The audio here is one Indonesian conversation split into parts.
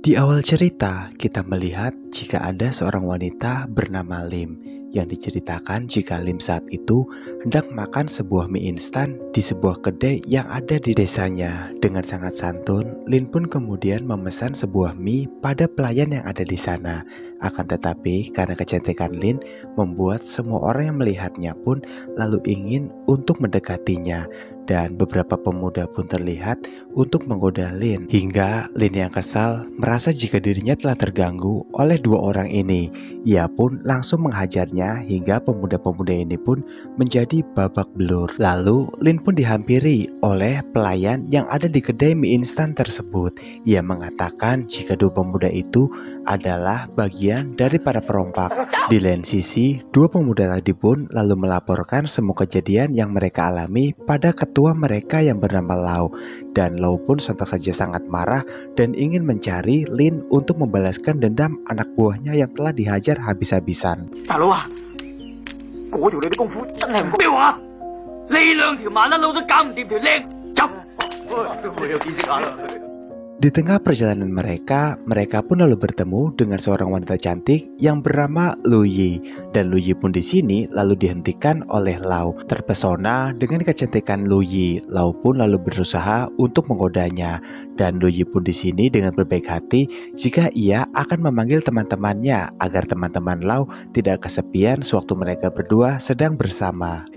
Di awal cerita, kita melihat jika ada seorang wanita bernama Lim yang diceritakan jika Lim saat itu hendak makan sebuah mie instan di sebuah kedai yang ada di desanya. Dengan sangat santun, Lim pun kemudian memesan sebuah mie pada pelayan yang ada di sana. Akan tetapi, karena kecantikan Lin membuat semua orang yang melihatnya pun lalu ingin untuk mendekatinya. Dan beberapa pemuda pun terlihat untuk menggoda Lin. Hingga Lin yang kesal merasa jika dirinya telah terganggu oleh dua orang ini. Ia pun langsung menghajarnya hingga pemuda-pemuda ini pun menjadi babak belur. Lalu Lin pun dihampiri oleh pelayan yang ada di kedai mie instan tersebut. Ia mengatakan jika dua pemuda itu adalah bagian dari para perompak. Di lain sisi, dua pemuda tadi pun lalu melaporkan semua kejadian yang mereka alami pada ketua mereka yang bernama Lau. Dan Lau pun sontak saja sangat marah dan ingin mencari Lin untuk membalaskan dendam anak buahnya yang telah dihajar habis-habisan. Di tengah perjalanan mereka pun lalu bertemu dengan seorang wanita cantik yang bernama Lu Yi. Dan Lu Yi pun di sini lalu dihentikan oleh Lau. Terpesona dengan kecantikan Lu Yi, Lau pun lalu berusaha untuk menggodanya. Dan Lu Yi pun di sini dengan berbaik hati jika ia akan memanggil teman-temannya agar teman-teman Lau tidak kesepian sewaktu mereka berdua sedang bersama.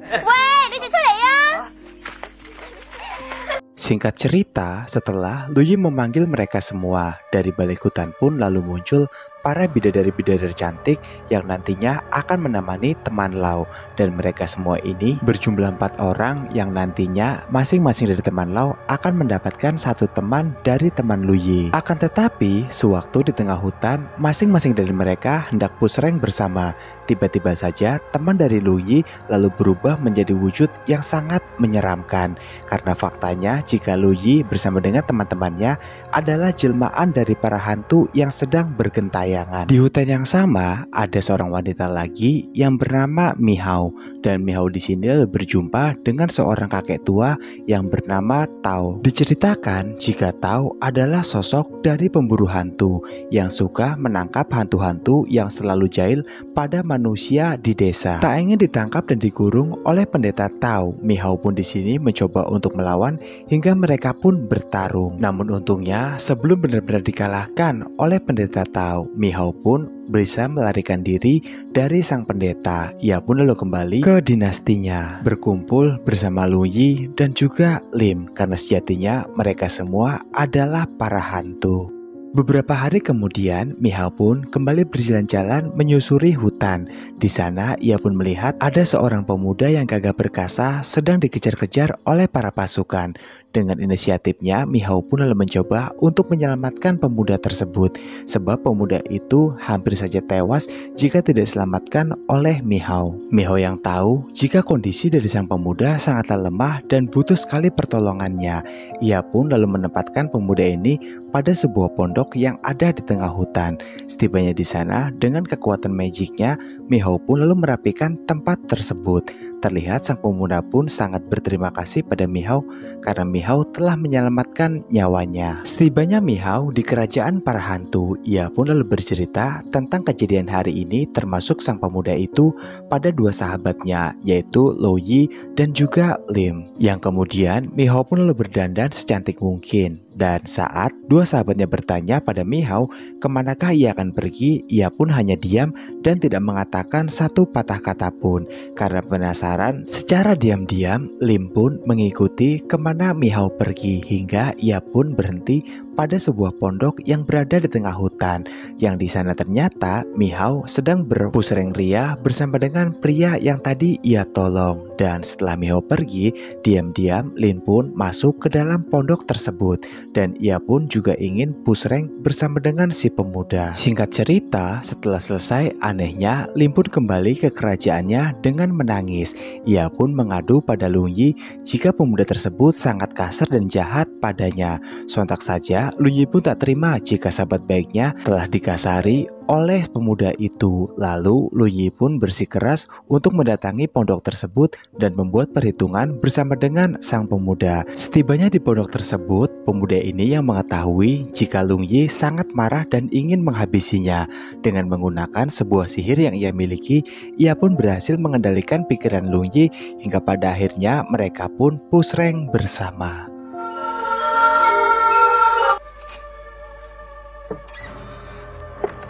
Singkat cerita, setelah Lu Yi memanggil mereka semua, dari balik hutan pun lalu muncul para bidadari-bidadari cantik yang nantinya akan menemani teman Lau. Dan mereka semua ini berjumlah 4 orang yang nantinya masing-masing dari teman Lau akan mendapatkan satu teman dari teman Lu Yi. Akan tetapi, sewaktu di tengah hutan, masing-masing dari mereka hendak push rank bersama. Tiba-tiba saja teman dari Lu Yi lalu berubah menjadi wujud yang sangat menyeramkan. Karena faktanya jika Lu Yi bersama dengan teman-temannya adalah jelmaan dari para hantu yang sedang bergentayangan. Di hutan yang sama ada seorang wanita lagi yang bernama Mihao. Dan Mihao di sini berjumpa dengan seorang kakek tua yang bernama Tao. Diceritakan jika Tao adalah sosok dari pemburu hantu yang suka menangkap hantu-hantu yang selalu jahil pada manusia di desa. Tak ingin ditangkap dan dikurung oleh pendeta Tao, Mihao pun di sini mencoba untuk melawan hingga mereka pun bertarung. Namun untungnya sebelum benar-benar dikalahkan oleh pendeta Tao, Mihao pun bisa melarikan diri dari sang pendeta. Ia pun lalu kembali ke dinastinya, berkumpul bersama Lu Yi dan juga Lim, karena sejatinya mereka semua adalah para hantu. Beberapa hari kemudian, Mihao pun kembali berjalan-jalan menyusuri hutan. Di sana, ia pun melihat ada seorang pemuda yang gagah perkasa sedang dikejar-kejar oleh para pasukan. Dengan inisiatifnya, Mihao pun lalu mencoba untuk menyelamatkan pemuda tersebut, sebab pemuda itu hampir saja tewas jika tidak diselamatkan oleh Mihao. Mihao yang tahu jika kondisi dari sang pemuda sangatlah lemah dan butuh sekali pertolongannya. Ia pun lalu menempatkan pemuda ini pada sebuah pondok yang ada di tengah hutan. Setibanya di sana, dengan kekuatan magicnya, Mihao pun lalu merapikan tempat tersebut. Terlihat sang pemuda pun sangat berterima kasih pada Mihao karena Mihao telah menyelamatkan nyawanya. Setibanya Mihao di kerajaan para hantu, ia pun lalu bercerita tentang kejadian hari ini, termasuk sang pemuda itu pada dua sahabatnya, yaitu Lu Yi dan juga Lim. Yang kemudian Mihao pun lalu berdandan secantik mungkin. Dan saat dua sahabatnya bertanya pada Mihao kemanakah ia akan pergi, ia pun hanya diam dan tidak mengatakan satu patah kata pun. Karena penasaran, secara diam-diam Lim pun mengikuti kemana Mihao pergi hingga ia pun berhenti pada sebuah pondok yang berada di tengah hutan. Yang di sana ternyata Mihao sedang berpusreng ria bersama dengan pria yang tadi ia tolong. Dan setelah Mihao pergi, diam-diam Lin pun masuk ke dalam pondok tersebut dan ia pun juga ingin pusreng bersama dengan si pemuda. Singkat cerita, setelah selesai, anehnya Lin pun kembali ke kerajaannya dengan menangis. Ia pun mengadu pada Lung Yi jika pemuda tersebut sangat kasar dan jahat padanya. Sontak saja Lung Yi pun tak terima jika sahabat baiknya telah dikasari oleh pemuda itu. Lalu Lung Yi pun bersikeras untuk mendatangi pondok tersebut dan membuat perhitungan bersama dengan sang pemuda. Setibanya di pondok tersebut, pemuda ini yang mengetahui jika Lung Yi sangat marah dan ingin menghabisinya. Dengan menggunakan sebuah sihir yang ia miliki, ia pun berhasil mengendalikan pikiran Lung Yi hingga pada akhirnya mereka pun pusreng bersama.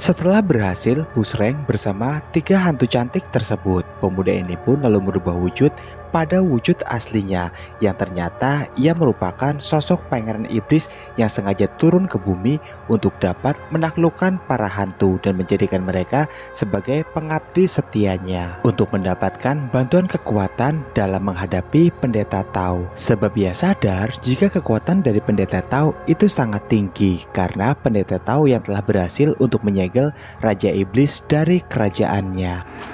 Setelah berhasil pusreng bersama 3 hantu cantik tersebut, pemuda ini pun lalu merubah wujud pada wujud aslinya, yang ternyata ia merupakan sosok pangeran iblis yang sengaja turun ke bumi untuk dapat menaklukkan para hantu dan menjadikan mereka sebagai pengabdi setianya untuk mendapatkan bantuan kekuatan dalam menghadapi pendeta Tao. Sebab ia sadar jika kekuatan dari pendeta Tao itu sangat tinggi karena pendeta Tao yang telah berhasil untuk menyegel Raja Iblis dari kerajaannya.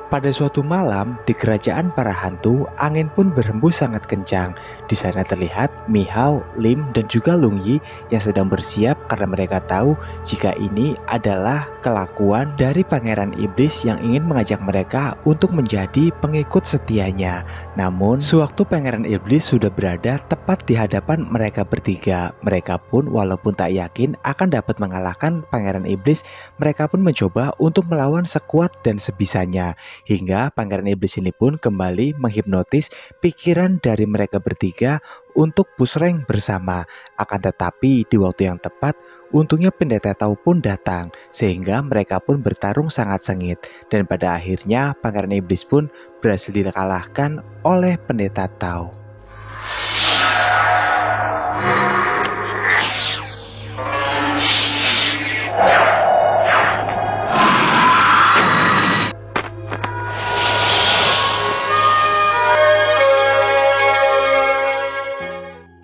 Pada suatu malam di kerajaan para hantu, angin pun berhembus sangat kencang. Di sana terlihat Mihao, Lim, dan juga Lung Yi yang sedang bersiap karena mereka tahu jika ini adalah kelakuan dari pangeran iblis yang ingin mengajak mereka untuk menjadi pengikut setianya. Namun, sewaktu pangeran iblis sudah berada tepat di hadapan mereka bertiga, mereka pun walaupun tak yakin akan dapat mengalahkan pangeran iblis, mereka pun mencoba untuk melawan sekuat dan sebisanya. Hingga pangeran iblis ini pun kembali menghipnotis pikiran dari mereka bertiga untuk pusreng bersama. Akan tetapi di waktu yang tepat, untungnya pendeta Tao pun datang, sehingga mereka pun bertarung sangat sengit. Dan pada akhirnya pangeran iblis pun berhasil dikalahkan oleh pendeta Tao.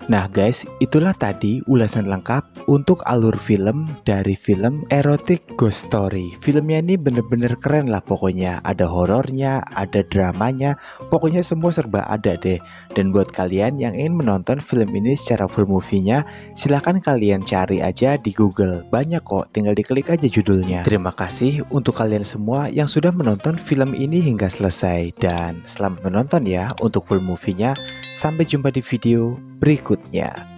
Nah guys, itulah tadi ulasan lengkap untuk alur film dari film Erotic Ghost Story. Filmnya ini bener-bener keren lah pokoknya. Ada horornya, ada dramanya, pokoknya semua serba ada deh. Dan buat kalian yang ingin menonton film ini secara full movie-nya, silahkan kalian cari aja di Google. Banyak kok, tinggal diklik aja judulnya. Terima kasih untuk kalian semua yang sudah menonton film ini hingga selesai. Dan selamat menonton ya untuk full movie-nya. Sampai jumpa di video berikutnya.